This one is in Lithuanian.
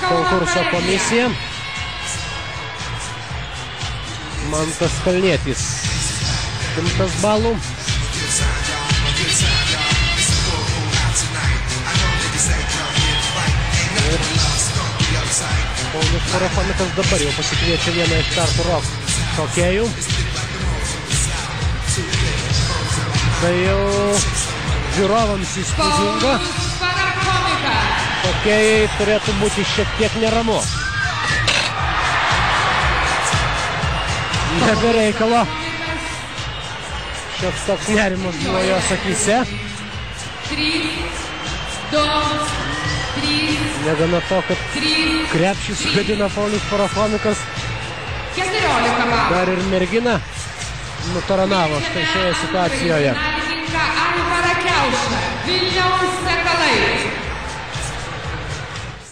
konkurso komisija. Mantas Kalnietis 100 balų. Ir Paulius Parafonikas dabar jau pasikviečia vieną iš startų rock šokėjų. Tai jau žiūrovams įspūdinga. Šokėjai turėtų būti šiek tiek neramu. Nebe reikalo. Šioks toks nerimas buvo jos akyse. Negana to, kad krepšį sugadina Paulius Parafonikas, dar ir mergina nutaranavo štai šioje situacijoje.